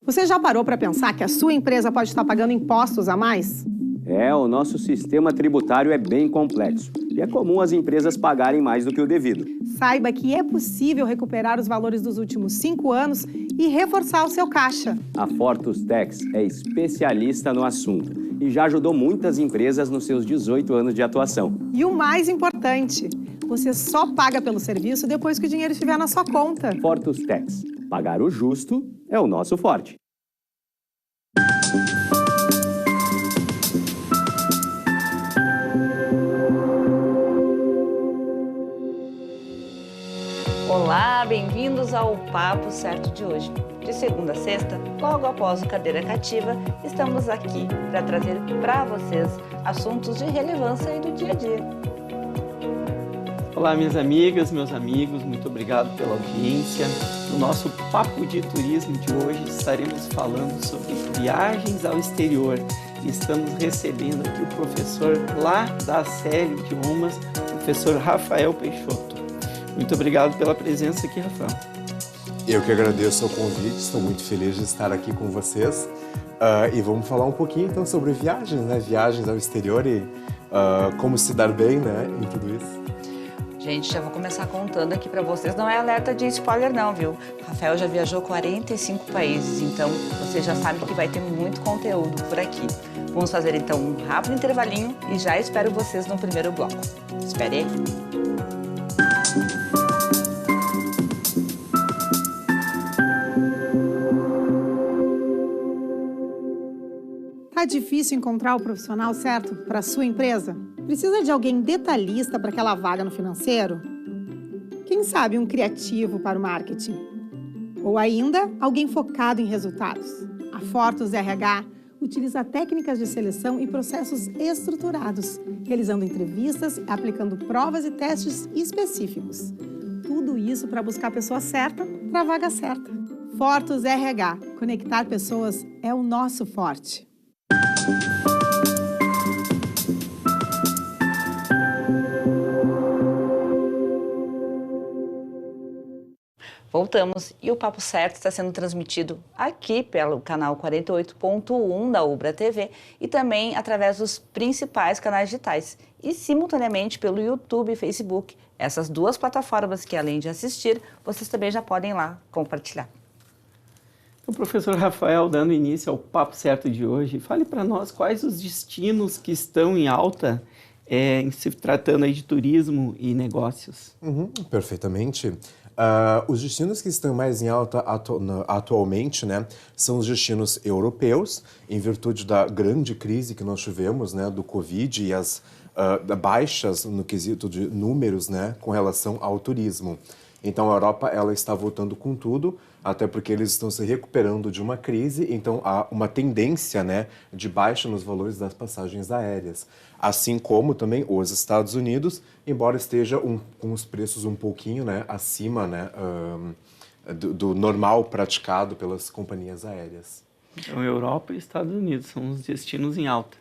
Você já parou para pensar que a sua empresa pode estar pagando impostos a mais? O nosso sistema tributário é bem complexo e é comum as empresas pagarem mais do que o devido. Saiba que é possível recuperar os valores dos últimos 5 anos e reforçar o seu caixa. A Fortus Tax é especialista no assunto e já ajudou muitas empresas nos seus 18 anos de atuação. E o mais importante, você só paga pelo serviço depois que o dinheiro estiver na sua conta. Fortus Tax. Pagar o justo é o nosso forte. Olá, bem-vindos ao Papo Certo de hoje. De segunda a sexta, logo após o Cadeira Cativa, estamos aqui para trazer para vocês assuntos de relevância e do dia a dia. Olá, minhas amigas, meus amigos, muito obrigado pela audiência. No nosso Papo de Turismo de hoje estaremos falando sobre viagens ao exterior. E estamos recebendo aqui o professor lá da série Idiomas, o professor Rafael Peixoto. Muito obrigado pela presença aqui, Rafael. Eu que agradeço o convite, estou muito feliz de estar aqui com vocês. E vamos falar um pouquinho então sobre viagens, né? Viagens ao exterior e como se dar bem, né, em tudo isso. Gente, já vou começar contando aqui para vocês, não é alerta de spoiler não, viu? O Rafael já viajou 45 países, então você já sabe que vai ter muito conteúdo por aqui. Vamos fazer então um rápido intervalinho e já espero vocês no primeiro bloco. Espere aí. Tá difícil encontrar o profissional certo para a sua empresa? Precisa de alguém detalhista para aquela vaga no financeiro? Quem sabe um criativo para o marketing? Ou ainda, alguém focado em resultados? A Fortus RH utiliza técnicas de seleção e processos estruturados, realizando entrevistas, aplicando provas e testes específicos. Tudo isso para buscar a pessoa certa para a vaga certa. Fortus RH. Conectar pessoas é o nosso forte. Voltamos e o Papo Certo está sendo transmitido aqui pelo canal 48.1 da Ubra TV e também através dos principais canais digitais e simultaneamente pelo YouTube e Facebook. Essas duas plataformas que, além de assistir, vocês também já podem lá compartilhar. Então, professor Rafael, dando início ao Papo Certo de hoje, fale para nós quais os destinos que estão em alta em se tratando aí de turismo e negócios. Perfeitamente. Os destinos que estão mais em alta atualmente, né, são os destinos europeus, em virtude da grande crise que nós tivemos, né, do Covid e as baixas no quesito de números, né, com relação ao turismo. Então, a Europa ela está voltando com tudo, até porque eles estão se recuperando de uma crise, então há uma tendência, né, de baixa nos valores das passagens aéreas. Assim como também os Estados Unidos, embora esteja com os preços um pouquinho, né, acima, né, do normal praticado pelas companhias aéreas. Então, Europa e Estados Unidos são os destinos em alta.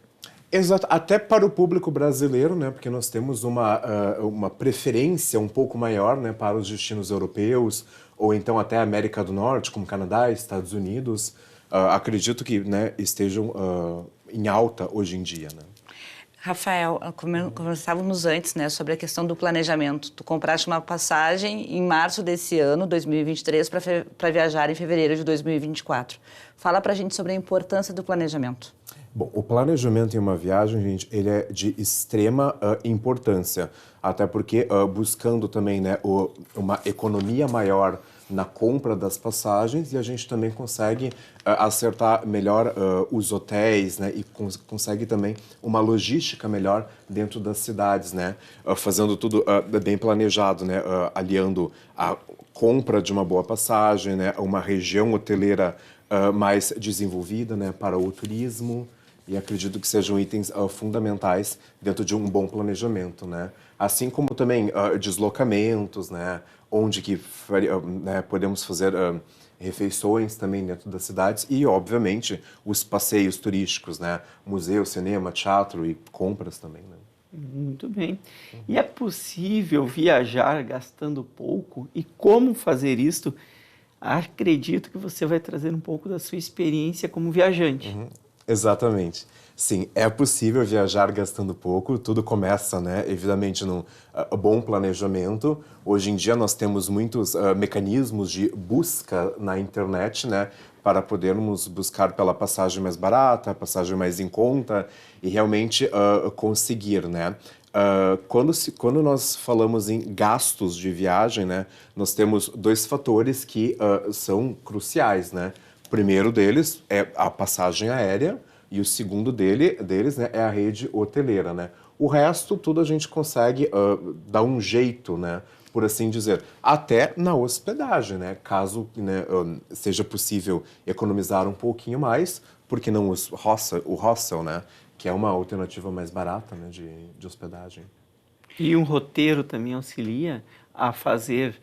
Exato, até para o público brasileiro, né, porque nós temos uma preferência um pouco maior, né, para os destinos europeus, ou então até a América do Norte, como Canadá e Estados Unidos. Acredito que, né, estejam em alta hoje em dia, né? Rafael, conversávamos antes, né, sobre a questão do planejamento. Tu compraste uma passagem em março desse ano, 2023, para viajar em fevereiro de 2024. Fala pra gente sobre a importância do planejamento. Bom, o planejamento em uma viagem, gente, ele é de extrema importância, até porque buscando também, né, uma economia maior na compra das passagens e a gente também consegue acertar melhor os hotéis, né, e consegue também uma logística melhor dentro das cidades, né, fazendo tudo bem planejado, né, aliando a compra de uma boa passagem, né, uma região hoteleira mais desenvolvida, né, para o turismo. E acredito que sejam itens fundamentais dentro de um bom planejamento, né? Assim como também deslocamentos, né? Onde que né, podemos fazer refeições também dentro das cidades e, obviamente, os passeios turísticos, né? Museu, cinema, teatro e compras também, né? Muito bem. E é possível viajar gastando pouco? E como fazer isto acredito que você vai trazer um pouco da sua experiência como viajante. Exatamente. Sim, é possível viajar gastando pouco, tudo começa, né, evidentemente, num bom planejamento. Hoje em dia nós temos muitos mecanismos de busca na internet, né, para podermos buscar pela passagem mais barata, passagem mais em conta e realmente conseguir, né. Quando nós falamos em gastos de viagem, né, nós temos dois fatores que são cruciais, né. O primeiro deles é a passagem aérea, e o segundo deles, né, é a rede hoteleira, né? O resto, tudo a gente consegue dar um jeito, né, por assim dizer, até na hospedagem, né? Caso, né, seja possível economizar um pouquinho mais, porque não o hostel, né, que é uma alternativa mais barata, né, de hospedagem. E um roteiro também auxilia a fazer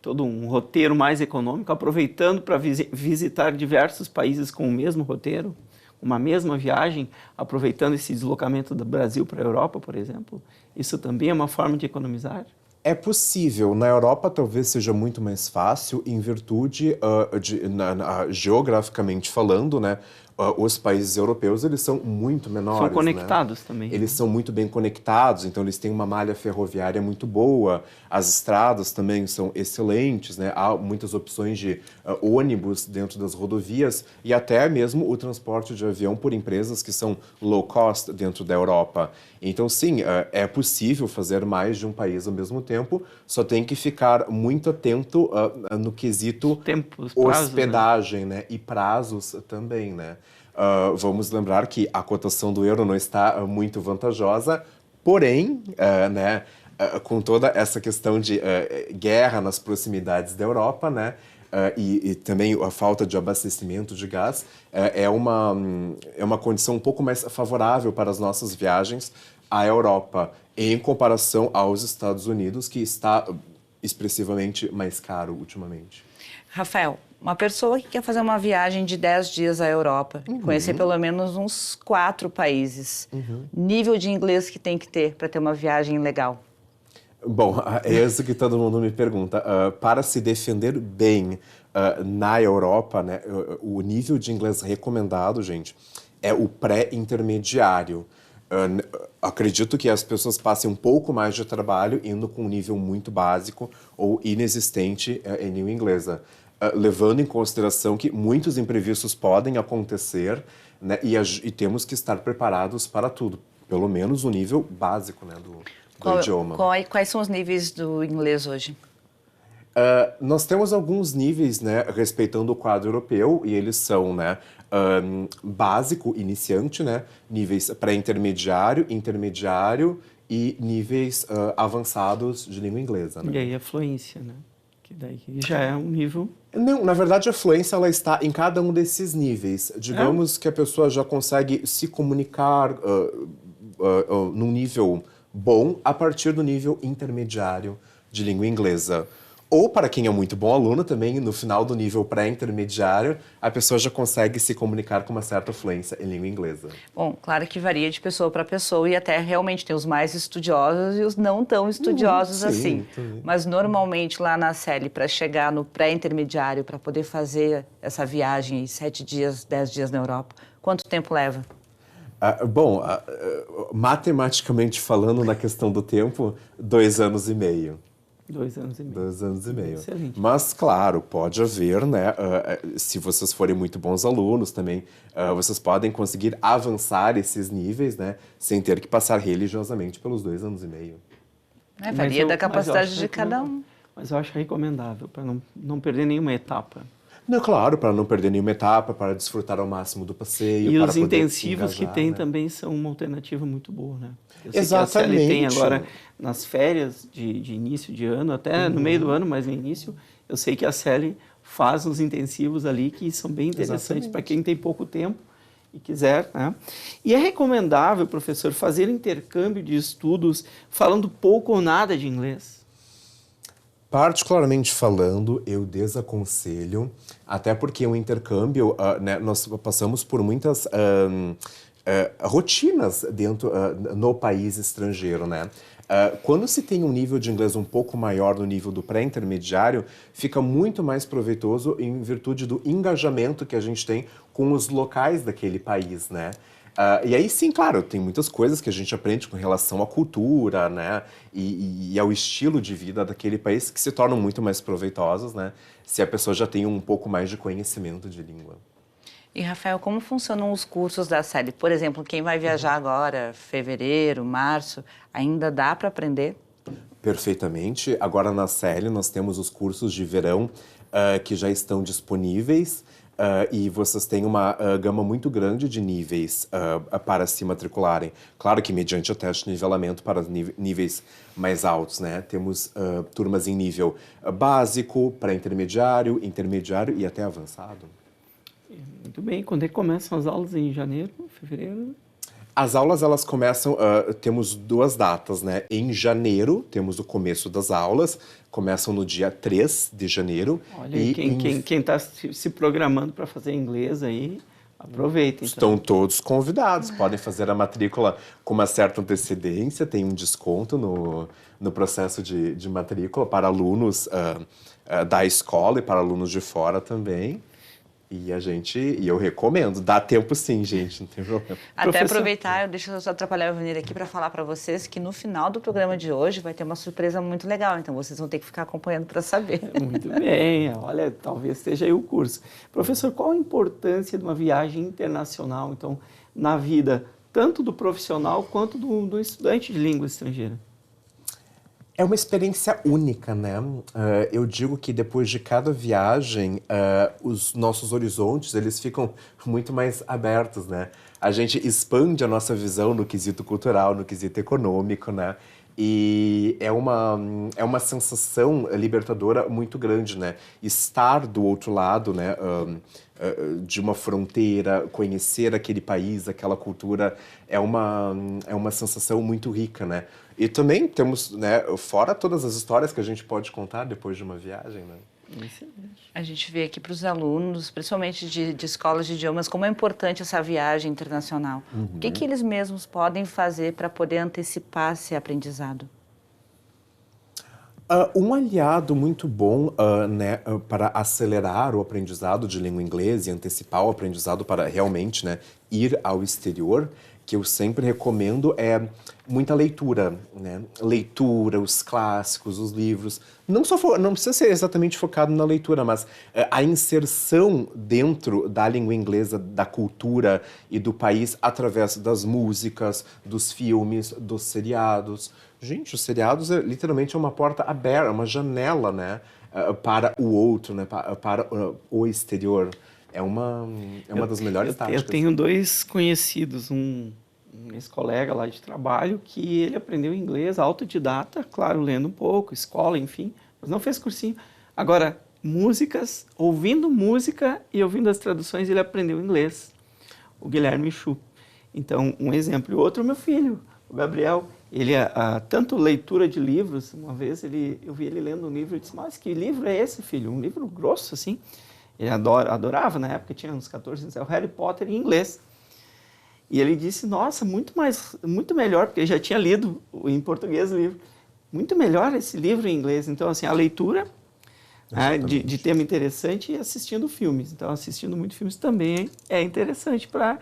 todo um roteiro mais econômico, aproveitando para visitar diversos países com o mesmo roteiro, uma mesma viagem, aproveitando esse deslocamento do Brasil para a Europa, por exemplo. Isso também é uma forma de economizar? É possível. Na Europa talvez seja muito mais fácil em virtude, geograficamente falando, né? Os países europeus, eles são muito menores. São conectados, né, também. Eles são muito bem conectados, então eles têm uma malha ferroviária muito boa, as estradas também são excelentes, né? Há muitas opções de ônibus dentro das rodovias e até mesmo o transporte de avião por empresas que são low cost dentro da Europa. Então, sim, é possível fazer mais de um país ao mesmo tempo, só tem que ficar muito atento no quesito prazos, hospedagem, né? E prazos também, né? Vamos lembrar que a cotação do euro não está muito vantajosa, porém, né, com toda essa questão de guerra nas proximidades da Europa, né, e também a falta de abastecimento de gás, é uma condição um pouco mais favorável para as nossas viagens à Europa, em comparação aos Estados Unidos, que está expressivamente mais caro ultimamente. Rafael, uma pessoa que quer fazer uma viagem de 10 dias à Europa, conhecer pelo menos uns 4 países, nível de inglês que tem que ter para ter uma viagem legal? Bom, é isso que todo mundo me pergunta. Para se defender bem na Europa, né, o nível de inglês recomendado, gente, é o pré-intermediário. Acredito que as pessoas passem um pouco mais de trabalho indo com um nível muito básico ou inexistente em língua inglesa. Levando em consideração que muitos imprevistos podem acontecer, né, e temos que estar preparados para tudo, pelo menos o nível básico, né, do idioma. Quais são os níveis do inglês hoje? Nós temos alguns níveis, né, respeitando o quadro europeu, e eles são, né, básico, iniciante, né, níveis pré-intermediário, intermediário e níveis avançados de língua inglesa. Né? E aí a fluência, né? Que daí já é um nível... Não, na verdade a fluência ela está em cada um desses níveis. Digamos que a pessoa já consegue se comunicar num nível bom a partir do nível intermediário de língua inglesa. Ou, para quem é muito bom aluno, também no final do nível pré-intermediário, a pessoa já consegue se comunicar com uma certa fluência em língua inglesa. Bom, claro que varia de pessoa para pessoa e até realmente tem os mais estudiosos e os não tão estudiosos assim. Mas normalmente lá na CELI, para chegar no pré-intermediário, para poder fazer essa viagem, 7 dias, 10 dias na Europa, quanto tempo leva? Matematicamente falando, na questão do tempo, 2 anos e meio. 2 anos e meio. 2 anos e meio. Excelente. Mas, claro, pode haver, né? Se vocês forem muito bons alunos também, vocês podem conseguir avançar esses níveis, né? Sem ter que passar religiosamente pelos 2 anos e meio. Varia da capacidade de cada um. Mas eu acho recomendável, para não perder nenhuma etapa. Não, claro, para não perder nenhuma etapa, para desfrutar ao máximo do passeio. E para os poder intensivos que tem, né, também são uma alternativa muito boa, né? Eu Exatamente. sei que a CELI tem agora, nas férias de início de ano, até no meio do ano, mas no início, eu sei que a CELI faz uns intensivos ali que são bem interessantes para quem tem pouco tempo e quiser, né? E é recomendável, professor, fazer intercâmbio de estudos falando pouco ou nada de inglês? Particularmente falando, eu desaconselho, até porque o intercâmbio, né, nós passamos por muitas rotinas no país estrangeiro, né? Quando se tem um nível de inglês um pouco maior no nível do pré-intermediário, fica muito mais proveitoso em virtude do engajamento que a gente tem com os locais daquele país, né? E aí sim, claro, tem muitas coisas que a gente aprende com relação à cultura, né, e ao estilo de vida daquele país que se tornam muito mais proveitosas, né, se a pessoa já tem um pouco mais de conhecimento de língua. E, Rafael, como funcionam os cursos da série? Por exemplo, quem vai viajar agora, fevereiro, março, ainda dá para aprender? Perfeitamente. Agora na série nós temos os cursos de verão que já estão disponíveis. E vocês têm uma gama muito grande de níveis para se matricularem. Claro que mediante o teste de nivelamento para níveis mais altos, né? Temos turmas em nível básico, pré-intermediário, intermediário e até avançado. Muito bem. Quando é que começam as aulas? Em janeiro, fevereiro? As aulas, elas começam, temos 2 datas, né? Em janeiro, temos o começo das aulas, começam no dia 3 de janeiro. Olha, e quem está se programando para fazer inglês aí, aproveita. Então. Estão todos convidados, podem fazer a matrícula com uma certa antecedência, tem um desconto no processo de matrícula para alunos da escola e para alunos de fora também. E eu recomendo, dá tempo sim, gente, não tem problema. Até aproveitar, deixa eu só atrapalhar eu venir aqui para falar para vocês que no final do programa de hoje vai ter uma surpresa muito legal, então vocês vão ter que ficar acompanhando para saber. Muito bem, olha, talvez esteja aí o curso. Professor, qual a importância de uma viagem internacional, então, na vida, tanto do profissional quanto do estudante de língua estrangeira? É uma experiência única, né? Eu digo que depois de cada viagem, os nossos horizontes, eles ficam muito mais abertos, né? A gente expande a nossa visão no quesito cultural, no quesito econômico, né? E é uma sensação libertadora muito grande, né? Estar do outro lado, né? De uma fronteira, conhecer aquele país, aquela cultura, é uma sensação muito rica, né? E também temos, né, fora todas as histórias que a gente pode contar depois de uma viagem, né? A gente vê aqui para os alunos, principalmente de escolas de idiomas, como é importante essa viagem internacional. Uhum. O que eles mesmos podem fazer para poder antecipar esse aprendizado? Um aliado muito bom né, para acelerar o aprendizado de língua inglesa e antecipar o aprendizado para realmente, né, ir ao exterior, que eu sempre recomendo é muita leitura, né? Leitura, os clássicos, os livros. Não precisa ser exatamente focado na leitura, mas a inserção dentro da língua inglesa, da cultura e do país através das músicas, dos filmes, dos seriados. Gente, os seriados literalmente é uma porta aberta, uma janela, né? Para o outro, né? Para o exterior. É uma das melhores táticas. Eu tenho 2 conhecidos, um ex-colega lá de trabalho, que ele aprendeu inglês autodidata, claro, lendo um pouco, escola, enfim, mas não fez cursinho. Agora, músicas, ouvindo música e ouvindo as traduções, ele aprendeu inglês. O Guilherme Chu. Então, um exemplo. E outro, meu filho, o Gabriel. Ele, tanto leitura de livros, uma vez eu vi ele lendo um livro e disse, mas que livro é esse, filho? Um livro grosso, assim. Ele adorava, na época tinha uns 14 anos, é o Harry Potter em inglês. E ele disse, nossa, muito melhor, porque ele já tinha lido em português o livro, muito melhor esse livro em inglês. Então, assim, a leitura de tema interessante e assistindo filmes. Então, assistindo muitos filmes também é interessante para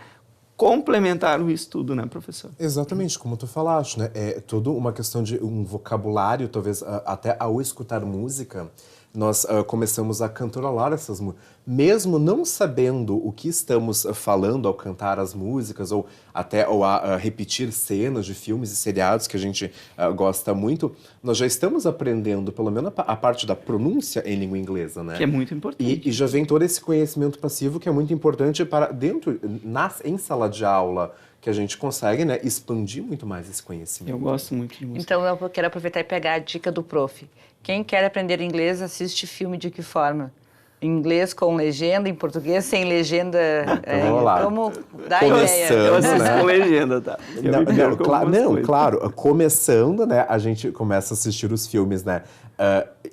complementar o estudo, né, professor? Exatamente, como tu falaste, né? É toda uma questão de um vocabulário, talvez até ao escutar música, nós começamos a cantarolar essas músicas. Mesmo não sabendo o que estamos falando ao cantar as músicas, ou a repetir cenas de filmes e seriados que a gente gosta muito, nós já estamos aprendendo, pelo menos, a parte da pronúncia em língua inglesa, né? Que é muito importante. E já vem todo esse conhecimento passivo que é muito importante para em sala de aula, que a gente consegue, né, expandir muito mais esse conhecimento. Eu gosto muito de música. Então, eu quero aproveitar e pegar a dica do prof. Quem quer aprender inglês, assiste filme de que forma? Em inglês com legenda, em português sem legenda? Vamos lá. Como dá Começando, ideia? Eu assisto né? com legenda, tá? Claro. Começando, né, a gente começa a assistir os filmes, né,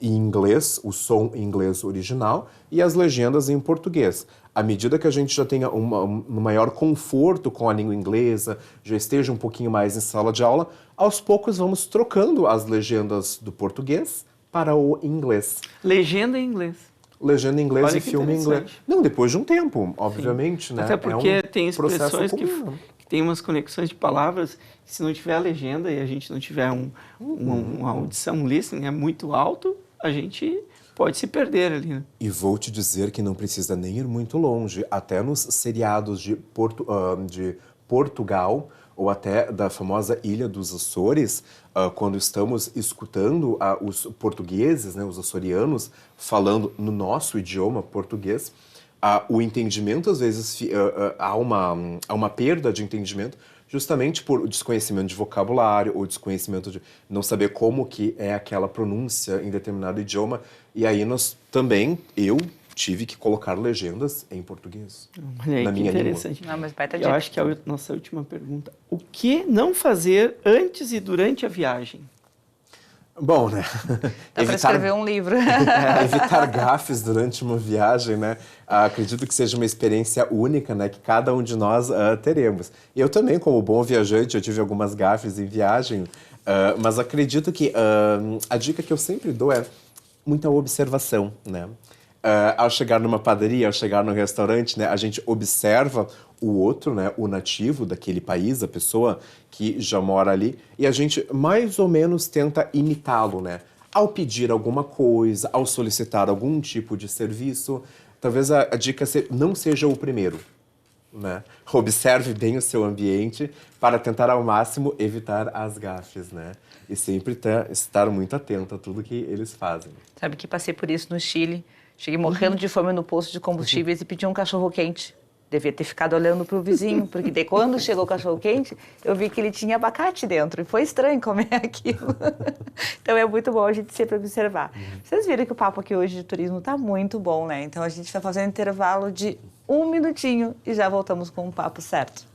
em inglês, o som em inglês original e as legendas em português. À medida que a gente já tenha um maior conforto com a língua inglesa, já esteja um pouquinho mais em sala de aula, aos poucos vamos trocando as legendas do português para o inglês. Legenda em inglês. Legenda em inglês Olha e que filme em inglês. interessante. Não, depois de um tempo, obviamente, né? Até porque tem processo expressões comum, né? que tem umas conexões de palavras que se não tiver a legenda e a gente não tiver uma audição, um listening muito alto, a gente pode se perder ali, né? E vou te dizer que não precisa nem ir muito longe. Até nos seriados de Portugal, ou até da famosa Ilha dos Açores, quando estamos escutando os portugueses, né, os açorianos, falando no nosso idioma português, o entendimento, às vezes, há uma perda de entendimento, justamente por desconhecimento de vocabulário ou desconhecimento de não saber como que é aquela pronúncia em determinado idioma. E aí eu tive que colocar legendas em português. Olha aí, na que minha interessante. Não, mas baita Eu dica. acho que é a nossa última pergunta. O que não fazer antes e durante a viagem? Bom, né? Dá para escrever um livro. Evitar gafes durante uma viagem, né? Acredito que seja uma experiência única, né? Que cada um de nós teremos. Eu também, como bom viajante, eu tive algumas gafes em viagem, mas acredito que a dica que eu sempre dou é muita observação, né? Ao chegar numa padaria, ao chegar num restaurante, né? A gente observa o outro, né, o nativo daquele país, a pessoa que já mora ali, e a gente mais ou menos tenta imitá-lo, né? Ao pedir alguma coisa, ao solicitar algum tipo de serviço, talvez a dica não seja o primeiro, né? Observe bem o seu ambiente para tentar ao máximo evitar as gafes, né? E sempre estar muito atento a tudo que eles fazem. Sabe que passei por isso no Chile. Cheguei morrendo de fome no posto de combustíveis e pedi um cachorro quente. Devia ter ficado olhando para o vizinho, porque daí quando chegou o cachorro quente, eu vi que ele tinha abacate dentro. E foi estranho comer aquilo. Então é muito bom a gente sempre observar. Vocês viram que o papo aqui hoje de turismo está muito bom, né? Então a gente está fazendo intervalo de 1 minutinho e já voltamos com o papo certo.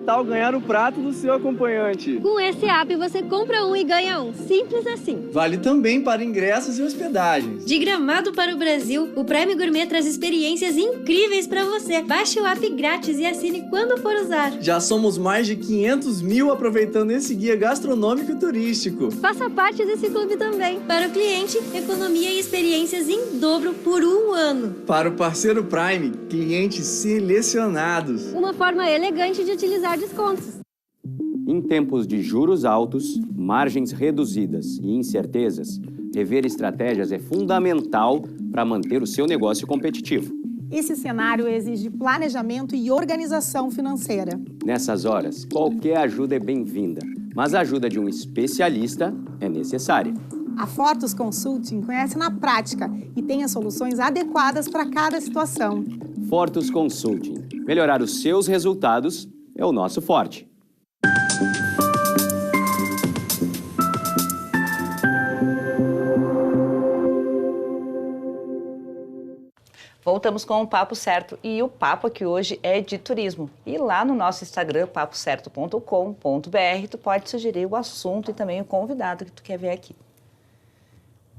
Tal ganhar o prato do seu acompanhante. Com esse app você compra um e ganha um. Simples assim. Vale também para ingressos e hospedagens. De Gramado para o Brasil, o Prime Gourmet traz experiências incríveis para você. Baixe o app grátis e assine quando for usar. Já somos mais de 500 mil aproveitando esse guia gastronômico e turístico. Faça parte desse clube também. Para o cliente, economia e experiências em dobro por 1 ano. Para o parceiro Prime, clientes selecionados. Uma forma elegante de utilizar descontos. Em tempos de juros altos, margens reduzidas e incertezas, rever estratégias é fundamental para manter o seu negócio competitivo. Esse cenário exige planejamento e organização financeira. Nessas horas, qualquer ajuda é bem-vinda, mas a ajuda de um especialista é necessária. A Fortus Consulting conhece na prática e tem as soluções adequadas para cada situação. Fortus Consulting. Melhorar os seus resultados é o nosso forte. Voltamos com o Papo Certo e o papo aqui hoje é de turismo. E lá no nosso Instagram, papocerto.com.br, tu pode sugerir o assunto e também o convidado que tu quer ver aqui.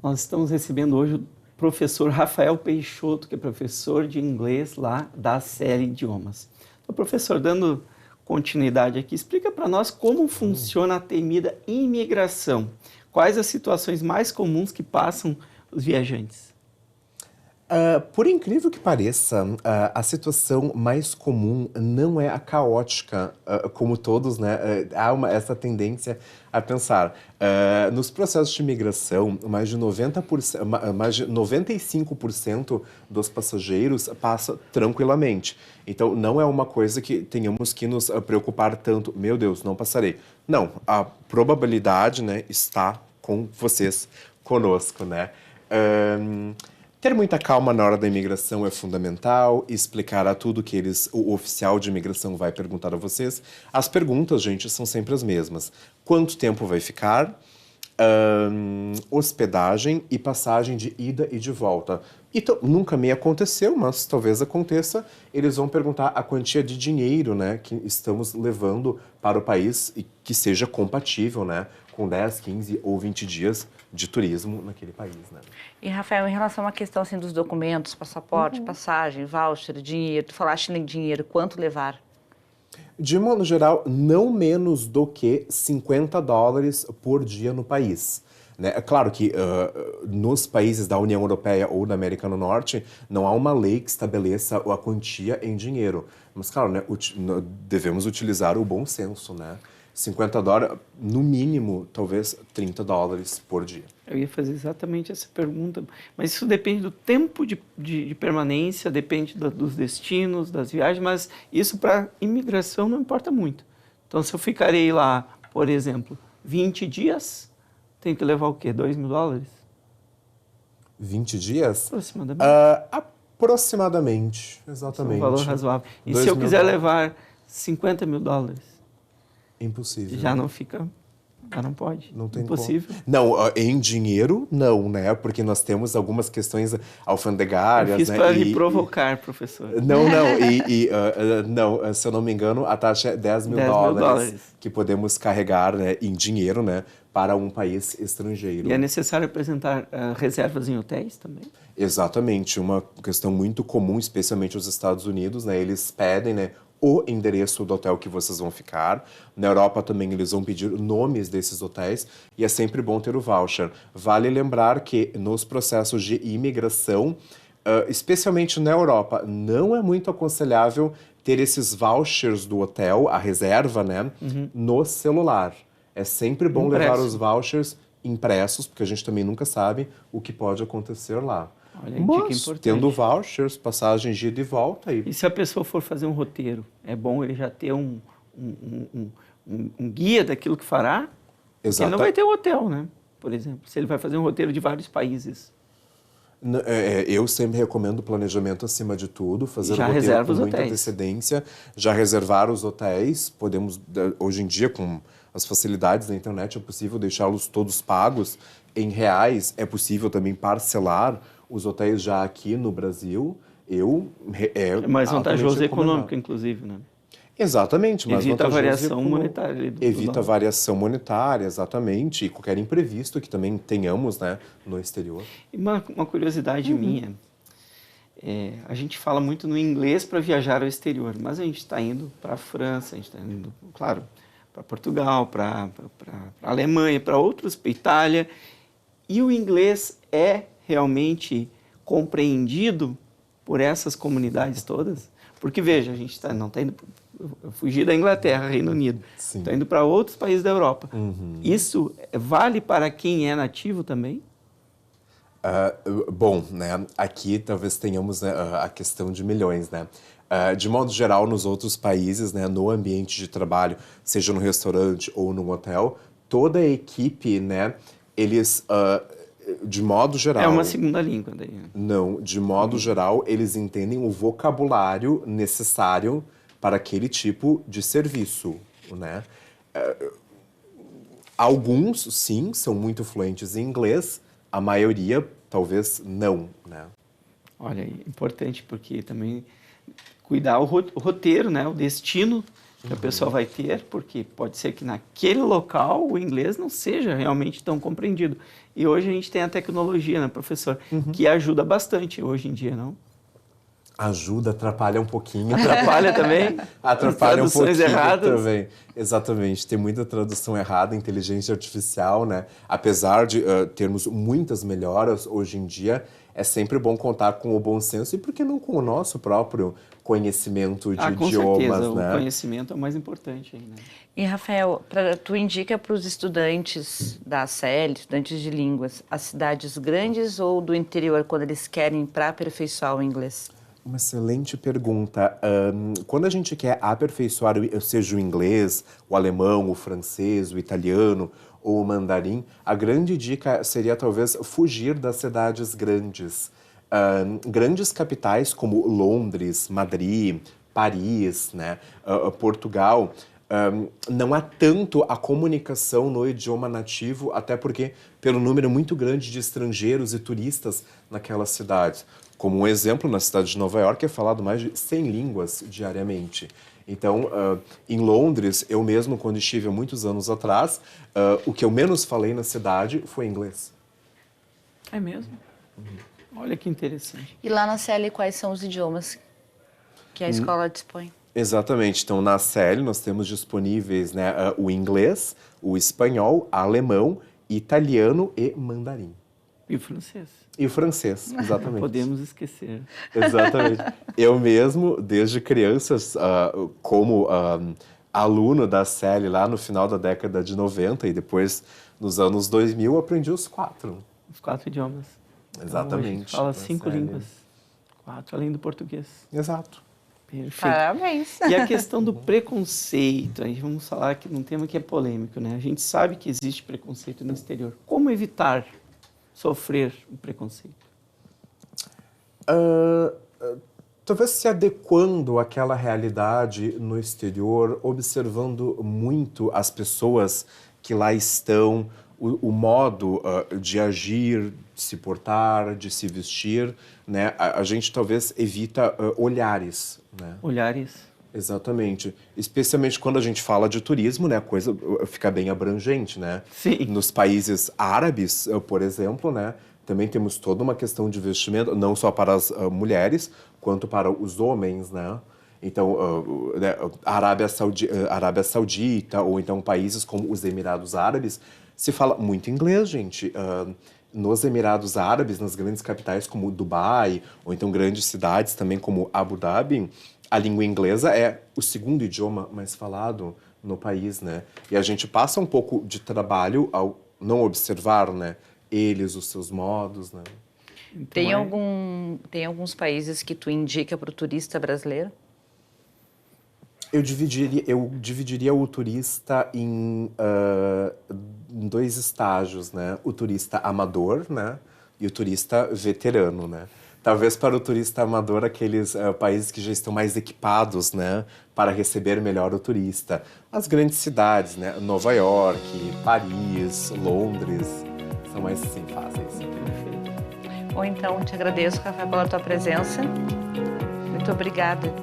Nós estamos recebendo hoje o professor Rafael Peixoto, que é professor de inglês lá da série Idiomas. Então, professor, dando continuidade aqui, explica para nós como funciona a temida imigração. Quais as situações mais comuns que passam os viajantes? Por incrível que pareça, a situação mais comum não é a caótica, como todos, né? Há essa tendência a pensar. Nos processos de imigração, mais de 95% dos passageiros passa tranquilamente. Então, não é uma coisa que tenhamos que nos preocupar tanto. Meu Deus, não passarei. Não, a probabilidade, né, está com vocês, conosco, né? Ter muita calma na hora da imigração é fundamental, explicar a tudo que o oficial de imigração vai perguntar a vocês. As perguntas, gente, são sempre as mesmas. Quanto tempo vai ficar? hospedagem e passagem de ida e de volta. Então, nunca me aconteceu, mas talvez aconteça. Eles vão perguntar a quantia de dinheiro, né, que estamos levando para o país e que seja compatível, né, com 10, 15 ou 20 dias de turismo naquele país, né. E, Rafael, em relação à questão assim, dos documentos, passaporte, passagem, voucher, dinheiro, tu falaste em dinheiro, quanto levar? De modo geral, não menos do que $50 por dia no país. Né? É claro que nos países da União Europeia ou da América do Norte não há uma lei que estabeleça a quantia em dinheiro. Mas, claro, né, devemos utilizar o bom senso, né? $50, no mínimo, talvez $30 por dia. Eu ia fazer exatamente essa pergunta, mas isso depende do tempo de permanência, depende dos destinos, das viagens, mas isso para imigração não importa muito. Então, se eu ficarei lá, por exemplo, 20 dias, tem que levar o quê? $2.000? 20 dias? Aproximadamente. Aproximadamente, exatamente. É um valor razoável. E se eu quiser levar $50.000? Impossível. Já não fica... Já não pode. Não tem impossível. Como. Não, em dinheiro, não, né? Porque nós temos algumas questões alfandegárias, eu fiz né? para me provocar, professor. Não, não, se eu não me engano, a taxa é $10.000 que podemos carregar, né, em dinheiro, né, para um país estrangeiro. E é necessário apresentar reservas em hotéis também? Exatamente, uma questão muito comum, especialmente nos Estados Unidos, né? Eles pedem, né, o endereço do hotel que vocês vão ficar. Na Europa também eles vão pedir nomes desses hotéis e é sempre bom ter o voucher. Vale lembrar que nos processos de imigração, especialmente na Europa, não é muito aconselhável ter esses vouchers do hotel, a reserva, né, no celular. É sempre bom levar os vouchers impressos, porque a gente também nunca sabe o que pode acontecer lá. Olha, mas, tendo vouchers, passagens de ida e volta. E se a pessoa for fazer um roteiro, é bom ele já ter um guia daquilo que fará? Exato. Ele não vai ter um hotel, né? Por exemplo, se ele vai fazer um roteiro de vários países. Eu sempre recomendo planejamento acima de tudo, fazer o roteiro com muita antecedência, já reservar os hotéis. Podemos, hoje em dia, com as facilidades da internet, é possível deixá-los todos pagos em reais. É possível também parcelar os hotéis já aqui no Brasil. É mais vantajoso econômico, inclusive, né? Exatamente. Evita a variação monetária. Evita a variação monetária, exatamente, e qualquer imprevisto que também tenhamos, né, no exterior. E uma curiosidade minha, a gente fala muito no inglês para viajar ao exterior, mas a gente está indo para a França, a gente está indo, claro, para Portugal, para a Alemanha, para outros, para a Itália, e o inglês é realmente compreendido por essas comunidades todas? Porque, veja, a gente não está indo... Eu fugi da Inglaterra, Reino Unido. Está indo para outros países da Europa. Isso vale para quem é nativo também? Bom, né, aqui talvez tenhamos, né, a questão de milhões, né? De modo geral, nos outros países, né, no ambiente de trabalho, seja no restaurante ou no hotel, toda a equipe, né, eles... de modo geral... É uma segunda língua daí. Não, de modo geral, eles entendem o vocabulário necessário para aquele tipo de serviço, né? Alguns, sim, são muito fluentes em inglês, a maioria, talvez, não, né? Olha, é importante porque também cuidar o roteiro, né? O destino que a pessoa vai ter, porque pode ser que naquele local o inglês não seja realmente tão compreendido. E hoje a gente tem a tecnologia, né, professor, que ajuda bastante hoje em dia, não? Ajuda, atrapalha um pouquinho. Atrapalha também? Atrapalha um pouquinho erradas. Também. Exatamente, tem muita tradução errada, inteligência artificial, né? Apesar de termos muitas melhoras hoje em dia, é sempre bom contar com o bom senso e, por que não, com o nosso próprio conhecimento de com idiomas, certeza, né? O conhecimento é o mais importante aí, né? E, Rafael, tu indica para os estudantes da CL, estudantes de línguas, as cidades grandes ou do interior, quando eles querem para aperfeiçoar o inglês? Uma excelente pergunta. Quando a gente quer aperfeiçoar, seja o inglês, o alemão, o francês, o italiano ou o mandarim, a grande dica seria talvez fugir das cidades grandes. Grandes capitais como Londres, Madrid, Paris, né, Portugal, não há tanto a comunicação no idioma nativo, até porque pelo número muito grande de estrangeiros e turistas naquelas cidades. Como um exemplo, na cidade de Nova York é falado mais de 100 línguas diariamente. Então, em Londres, eu mesmo, quando estive há muitos anos atrás, o que eu menos falei na cidade foi inglês. É mesmo? Olha que interessante. E lá na CL, quais são os idiomas que a escola dispõe? Exatamente. Então, na CL, nós temos disponíveis, né, o inglês, o espanhol, alemão, italiano e mandarim. E o francês? E o francês, exatamente. Não podemos esquecer. Exatamente. Eu mesmo, desde criança, como aluno da CL lá no final da década de 90 e depois nos anos 2000, aprendi os 4. Os 4 idiomas. Exatamente. Então, a gente fala 5 CL. línguas. 4 além do português. Exato. Perfeito. Parabéns. E a questão do preconceito, aí vamos falar aqui num tema que é polêmico, né? A gente sabe que existe preconceito no exterior. Como evitar sofrer o preconceito? Talvez se adequando àquela realidade no exterior, observando muito as pessoas que lá estão, o modo de agir, de se portar, de se vestir, né? A gente talvez evita olhares, né? Olhares. Exatamente. Especialmente quando a gente fala de turismo, né? A coisa fica bem abrangente, né? Sim. Nos países árabes, por exemplo, né? Também temos toda uma questão de vestimento, não só para as mulheres, quanto para os homens, né? Então, a Arábia Saudita, ou então países como os Emirados Árabes, se fala muito inglês, gente. Nos Emirados Árabes, nas grandes capitais como Dubai, ou então grandes cidades também como Abu Dhabi, a língua inglesa é o segundo idioma mais falado no país, né? E a gente passa um pouco de trabalho ao não observar, né, eles, os seus modos, né? Então, Tem alguns países que tu indica para o turista brasileiro? Eu dividiria o turista em 2 estágios, né? O turista amador, né? E o turista veterano, né? Talvez para o turista amador, aqueles países que já estão mais equipados, né? Para receber melhor o turista. As grandes cidades, né? Nova York, Paris, Londres, são mais, assim, fáceis. Ou então, te agradeço, Rafael, pela tua presença. Muito obrigada.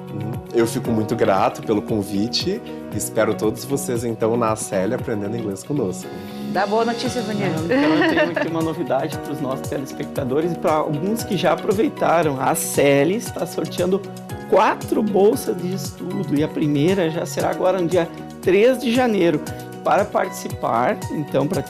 Eu fico muito grato pelo convite. Espero todos vocês, então, na CL aprendendo inglês conosco. Dá boa notícia, Vanir. Então, eu tenho aqui uma novidade para os nossos telespectadores e para alguns que já aproveitaram. A CL está sorteando 4 bolsas de estudo e a primeira já será agora no dia 3 de janeiro. Para participar, então, para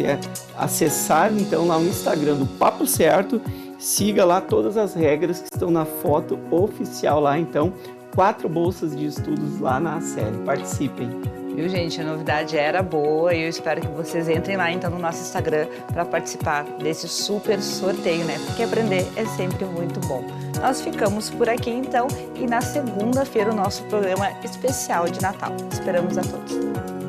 acessar então lá no Instagram do Papo Certo, siga lá todas as regras que estão na foto oficial lá, então, 4 bolsas de estudos lá na série. Participem. Viu, gente? A novidade era boa e eu espero que vocês entrem lá, então, no nosso Instagram para participar desse super sorteio, né? Porque aprender é sempre muito bom. Nós ficamos por aqui, então, e na segunda-feira o nosso programa especial de Natal. Esperamos a todos.